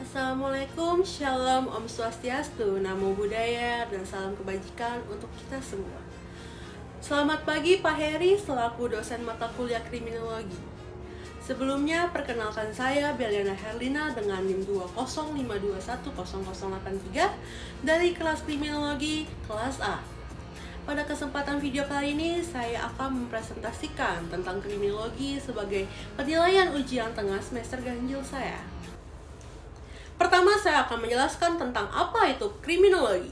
Assalamualaikum, Shalom, Om Swastiastu, Namo Buddhaya, dan salam kebajikan untuk kita semua. Selamat pagi Pak Heri selaku dosen mata kuliah kriminologi. Sebelumnya, perkenalkan saya Beliana Herlina dengan NIM 205210083 dari kelas kriminologi kelas A. Pada kesempatan video kali ini, saya akan mempresentasikan tentang kriminologi sebagai penilaian ujian tengah semester ganjil saya. Pertama, saya akan menjelaskan tentang apa itu kriminologi.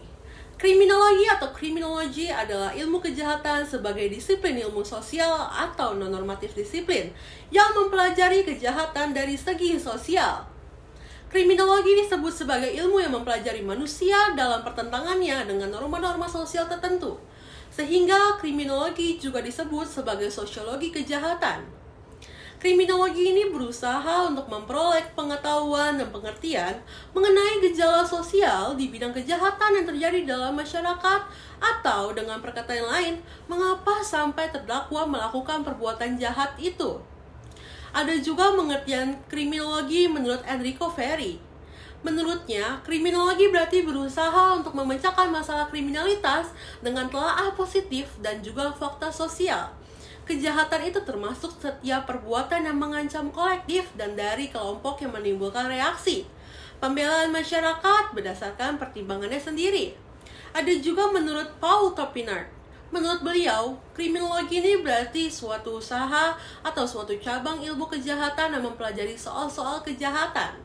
Kriminologi atau kriminologi adalah ilmu kejahatan sebagai disiplin ilmu sosial atau non-normatif disiplin yang mempelajari kejahatan dari segi sosial. Kriminologi disebut sebagai ilmu yang mempelajari manusia dalam pertentangannya dengan norma-norma sosial tertentu, sehingga kriminologi juga disebut sebagai sosiologi kejahatan. Kriminologi ini berusaha untuk memperoleh pengetahuan dan pengertian mengenai gejala sosial di bidang kejahatan yang terjadi dalam masyarakat, atau dengan perkataan lain, mengapa sampai terdakwa melakukan perbuatan jahat itu. Ada juga pengertian kriminologi menurut Enrico Ferri. Menurutnya, kriminologi berarti berusaha untuk memecahkan masalah kriminalitas dengan telaah positif dan juga fakta sosial. Kejahatan itu termasuk setiap perbuatan yang mengancam kolektif dan dari kelompok yang menimbulkan reaksi. Pembelaan masyarakat berdasarkan pertimbangannya sendiri. Ada juga menurut Paul Topinard. Menurut beliau, kriminologi ini berarti suatu usaha atau suatu cabang ilmu kejahatan yang mempelajari soal-soal kejahatan.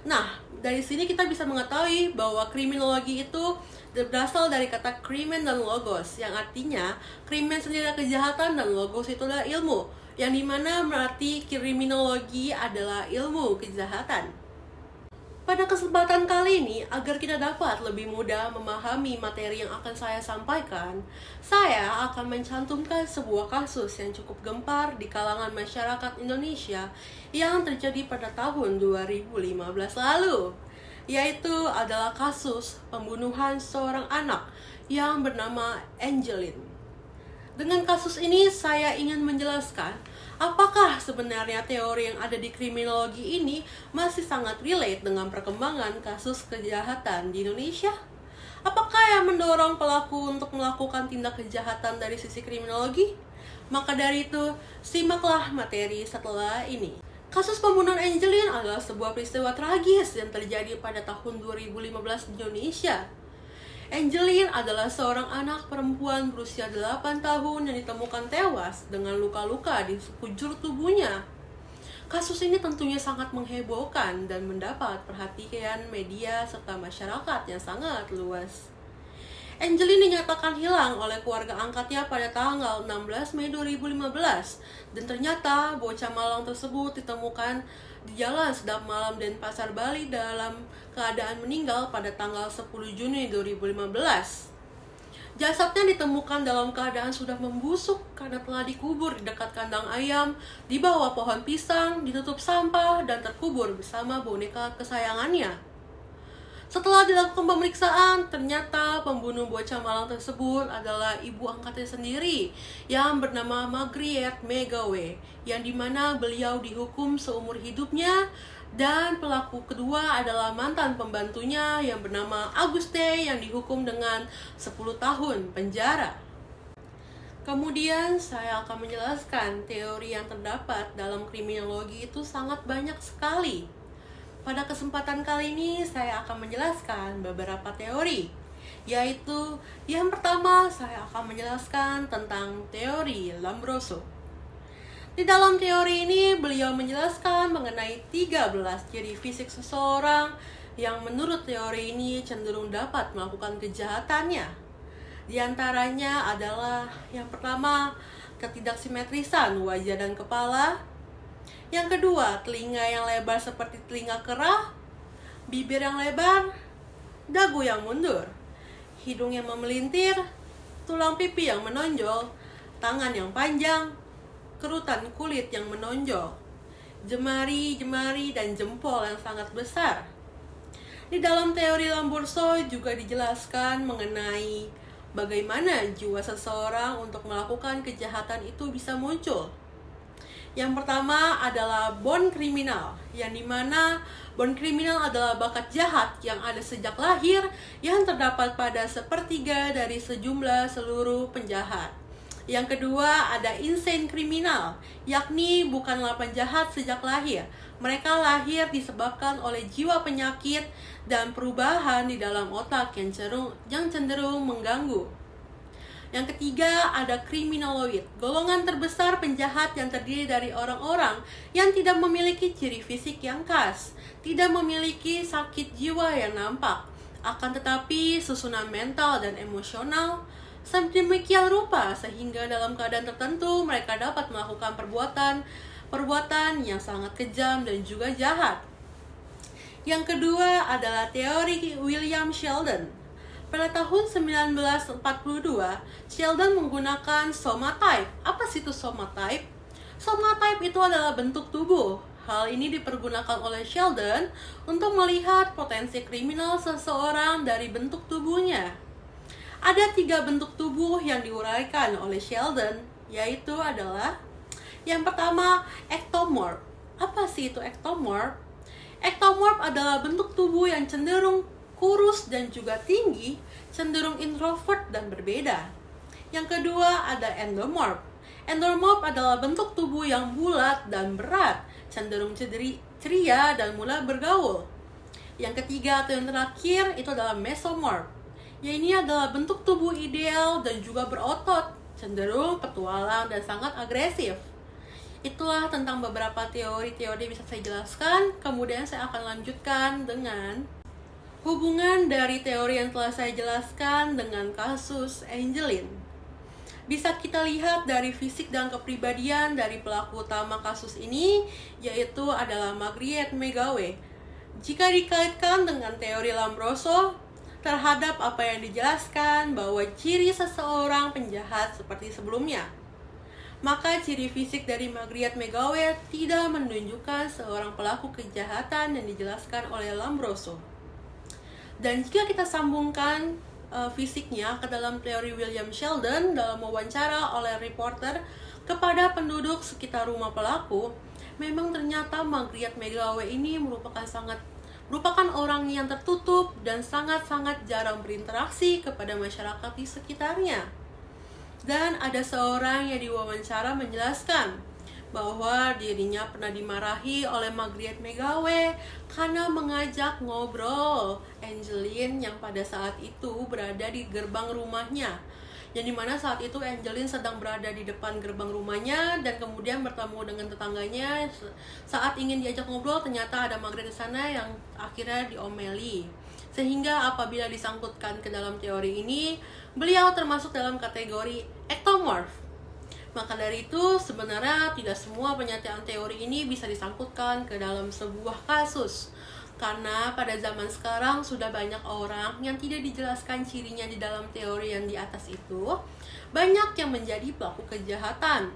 Nah, dari sini kita bisa mengetahui bahwa kriminologi itu berasal dari kata krimen dan logos, yang artinya krimen sendiri adalah kejahatan dan logos itu adalah ilmu, yang dimana berarti kriminologi adalah ilmu kejahatan. Pada kesempatan kali ini, agar kita dapat lebih mudah memahami materi yang akan saya sampaikan, saya akan mencantumkan sebuah kasus yang cukup gempar di kalangan masyarakat Indonesia yang terjadi pada tahun 2015 lalu, yaitu adalah kasus pembunuhan seorang anak yang bernama Angeline. Dengan kasus ini, saya ingin menjelaskan apakah sebenarnya teori yang ada di kriminologi ini masih sangat relate dengan perkembangan kasus kejahatan di Indonesia? Apakah yang mendorong pelaku untuk melakukan tindak kejahatan dari sisi kriminologi? Maka dari itu, simaklah materi setelah ini. Kasus pembunuhan Angeline adalah sebuah peristiwa tragis yang terjadi pada tahun 2015 di Indonesia. Angeline adalah seorang anak perempuan berusia 8 tahun yang ditemukan tewas dengan luka-luka di sekujur tubuhnya. Kasus ini tentunya sangat menghebohkan dan mendapat perhatian media serta masyarakat yang sangat luas. Angeline dinyatakan hilang oleh keluarga angkatnya pada tanggal 16 Mei 2015, dan ternyata bocah malang tersebut ditemukan di jalan Sedap Malam Denpasar, Bali dalam keadaan meninggal pada tanggal 10 Juni 2015. Jasadnya ditemukan dalam keadaan sudah membusuk karena telah dikubur di dekat kandang ayam, di bawah pohon pisang, ditutup sampah, dan terkubur bersama boneka kesayangannya. Setelah dilakukan pemeriksaan, ternyata pembunuh bocah malang tersebut adalah ibu angkatnya sendiri yang bernama Margriet Megawe, yang dimana beliau dihukum seumur hidupnya, dan pelaku kedua adalah mantan pembantunya yang bernama Auguste yang dihukum dengan 10 tahun penjara. Kemudian saya akan menjelaskan teori yang terdapat dalam kriminologi itu sangat banyak sekali. Pada kesempatan kali ini, saya akan menjelaskan beberapa teori, yaitu yang pertama, saya akan menjelaskan tentang teori Lombroso. Di dalam teori ini, beliau menjelaskan mengenai 13 ciri fisik seseorang yang menurut teori ini cenderung dapat melakukan kejahatannya. Di antaranya adalah yang pertama, ketidaksimetrisan wajah dan kepala. Yang kedua, telinga yang lebar seperti telinga kera, bibir yang lebar, dagu yang mundur, hidung yang memelintir, tulang pipi yang menonjol, tangan yang panjang, kerutan kulit yang menonjol, jemari-jemari dan jempol yang sangat besar. Di dalam teori Lombroso juga dijelaskan mengenai bagaimana jiwa seseorang untuk melakukan kejahatan itu bisa muncul. Yang pertama adalah born criminal, yang dimana born criminal adalah bakat jahat yang ada sejak lahir yang terdapat pada sepertiga dari seluruh penjahat. Yang kedua ada insane criminal, yakni bukanlah penjahat sejak lahir. Mereka lahir disebabkan oleh jiwa penyakit dan perubahan di dalam otak yang cenderung mengganggu. Yang ketiga ada criminaloid, golongan terbesar penjahat yang terdiri dari orang-orang yang tidak memiliki ciri fisik yang khas, tidak memiliki sakit jiwa yang nampak, akan tetapi susunan mental dan emosional sedemikian rupa sehingga dalam keadaan tertentu mereka dapat melakukan perbuatan yang sangat kejam dan juga jahat. Yang kedua adalah teori William Sheldon. Pada tahun 1942, Sheldon menggunakan somatype. Apa sih itu somatype? Somatype itu adalah bentuk tubuh. Hal ini dipergunakan oleh Sheldon untuk melihat potensi kriminal seseorang dari bentuk tubuhnya. Ada 3 bentuk tubuh yang diuraikan oleh Sheldon, yaitu adalah yang pertama, ectomorph. Apa sih itu ectomorph? Ectomorph adalah bentuk tubuh yang cenderung kurus dan juga tinggi, cenderung introvert dan berbeda. Yang kedua ada endomorph. Endomorph adalah bentuk tubuh yang bulat dan berat, cenderung ceria dan mulai bergaul. Yang ketiga atau yang terakhir itu adalah mesomorph. Ini adalah bentuk tubuh ideal dan juga berotot, cenderung petualang dan sangat agresif. Itulah tentang beberapa teori-teori bisa saya jelaskan. Kemudian saya akan lanjutkan dengan hubungan dari teori yang telah saya jelaskan dengan kasus Angeline. Bisa kita lihat dari fisik dan kepribadian dari pelaku utama kasus ini, yaitu adalah Margriet McGawe. Jika dikaitkan dengan teori Lombroso terhadap apa yang dijelaskan bahwa ciri seseorang penjahat seperti sebelumnya, maka ciri fisik dari Margriet McGawe tidak menunjukkan seorang pelaku kejahatan yang dijelaskan oleh Lombroso. Dan jika kita sambungkan fisiknya ke dalam teori William Sheldon dalam wawancara oleh reporter kepada penduduk sekitar rumah pelaku, memang ternyata Margriet McGawe ini merupakan orang yang tertutup dan sangat-sangat jarang berinteraksi kepada masyarakat di sekitarnya. Dan ada seorang yang diwawancara menjelaskan bahwa dirinya pernah dimarahi oleh Margriet McGawe karena mengajak ngobrol Angeline yang pada saat itu berada di gerbang rumahnya. Yang dimana saat itu Angeline sedang berada di depan gerbang rumahnya dan kemudian bertemu dengan tetangganya. Saat ingin diajak ngobrol, ternyata ada Margriet di sana yang akhirnya diomeli. Sehingga apabila disangkutkan ke dalam teori ini, beliau termasuk dalam kategori ectomorph. Maka dari itu, sebenarnya tidak semua pernyataan teori ini bisa disangkutkan ke dalam sebuah kasus. Karena pada zaman sekarang sudah banyak orang yang tidak dijelaskan cirinya di dalam teori yang di atas itu, banyak yang menjadi pelaku kejahatan.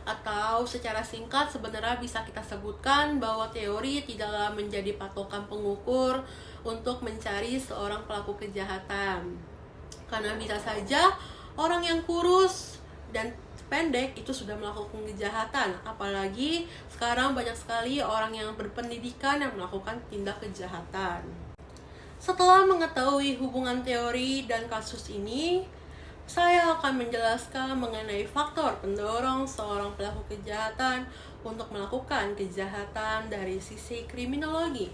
Atau secara singkat sebenarnya bisa kita sebutkan bahwa teori tidaklah menjadi patokan pengukur untuk mencari seorang pelaku kejahatan. Karena bisa saja orang yang kurus dan pendek itu sudah melakukan kejahatan, apalagi sekarang banyak sekali orang yang berpendidikan yang melakukan tindak kejahatan. Setelah mengetahui hubungan teori dan kasus ini, saya akan menjelaskan mengenai faktor pendorong seorang pelaku kejahatan untuk melakukan kejahatan dari sisi kriminologi.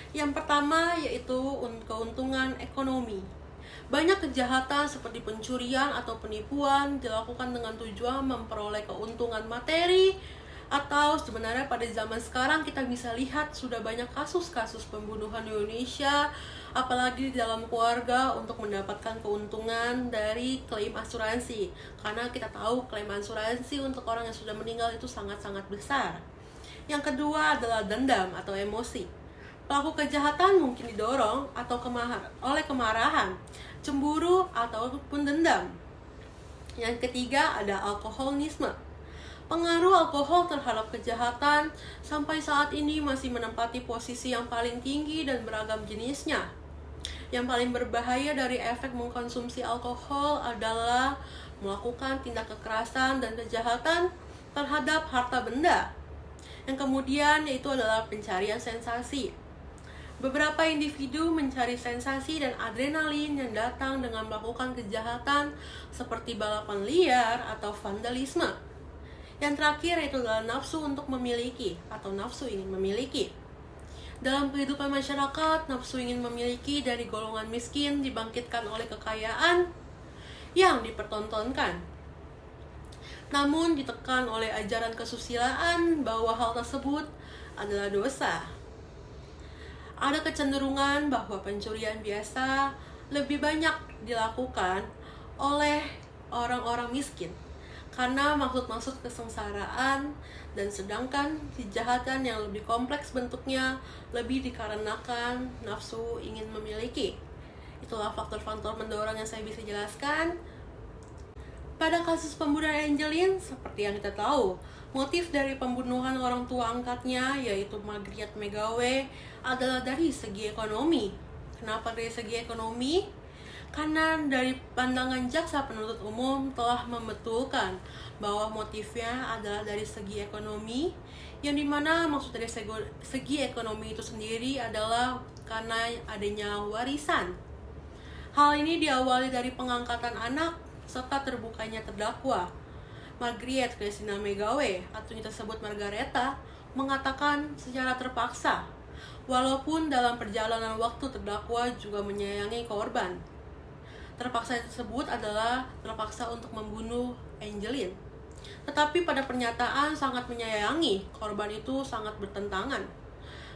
Yang pertama yaitu keuntungan ekonomi. Banyak kejahatan seperti pencurian atau penipuan dilakukan dengan tujuan memperoleh keuntungan materi, atau sebenarnya pada zaman sekarang kita bisa lihat sudah banyak kasus-kasus pembunuhan di Indonesia, apalagi di dalam keluarga, untuk mendapatkan keuntungan dari klaim asuransi. Karena kita tahu klaim asuransi untuk orang yang sudah meninggal itu sangat-sangat besar. Yang kedua adalah dendam atau emosi. Pelaku kejahatan mungkin didorong atau oleh kemarahan, cemburu, ataupun dendam. Yang ketiga ada alkoholisme. Pengaruh alkohol terhadap kejahatan sampai saat ini masih menempati posisi yang paling tinggi dan beragam jenisnya. Yang paling berbahaya dari efek mengkonsumsi alkohol adalah melakukan tindak kekerasan dan kejahatan terhadap harta benda. Yang kemudian yaitu adalah pencarian sensasi. Beberapa individu mencari sensasi dan adrenalin yang datang dengan melakukan kejahatan seperti balapan liar atau vandalisme. Yang terakhir yaitu adalah nafsu untuk memiliki atau nafsu ingin memiliki. Dalam kehidupan masyarakat, nafsu ingin memiliki dari golongan miskin dibangkitkan oleh kekayaan yang dipertontonkan. Namun ditekan oleh ajaran kesusilaan bahwa hal tersebut adalah dosa. Ada kecenderungan bahwa pencurian biasa lebih banyak dilakukan oleh orang-orang miskin karena maksud-maksud kesengsaraan, dan sedangkan kejahatan yang lebih kompleks bentuknya lebih dikarenakan nafsu ingin memiliki. Itulah faktor-faktor mendorong yang saya bisa jelaskan. Pada kasus pembunuhan Angelin, seperti yang kita tahu, motif dari pembunuhan orang tua angkatnya, yaitu Margaret McGavey, adalah dari segi ekonomi. Kenapa dari segi ekonomi? Karena dari pandangan jaksa penuntut umum telah membetulkan bahwa motifnya adalah dari segi ekonomi, yang dimana maksud dari segi ekonomi itu sendiri adalah karena adanya warisan. Hal ini diawali dari pengangkatan anak serta terbukanya terdakwa. Margaret Christina McGavey atau yang tersebut Margareta mengatakan secara terpaksa, walaupun dalam perjalanan waktu terdakwa juga menyayangi korban. Terpaksa tersebut adalah terpaksa untuk membunuh Angelin. Tetapi pada pernyataan sangat menyayangi, korban itu sangat bertentangan.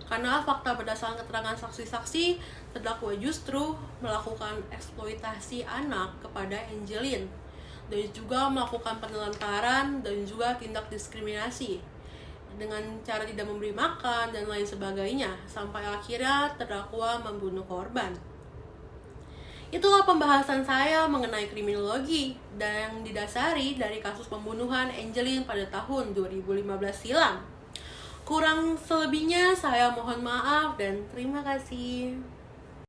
Karena fakta berdasarkan keterangan saksi-saksi, terdakwa justru melakukan eksploitasi anak kepada Angelin, dan juga melakukan penelantaran dan juga tindak diskriminasi dengan cara tidak memberi makan dan lain sebagainya, sampai akhirnya terdakwa membunuh korban. Itulah pembahasan saya mengenai kriminologi dan yang didasari dari kasus pembunuhan Angelin pada tahun 2015 silam. Kurang selebihnya saya mohon maaf dan terima kasih.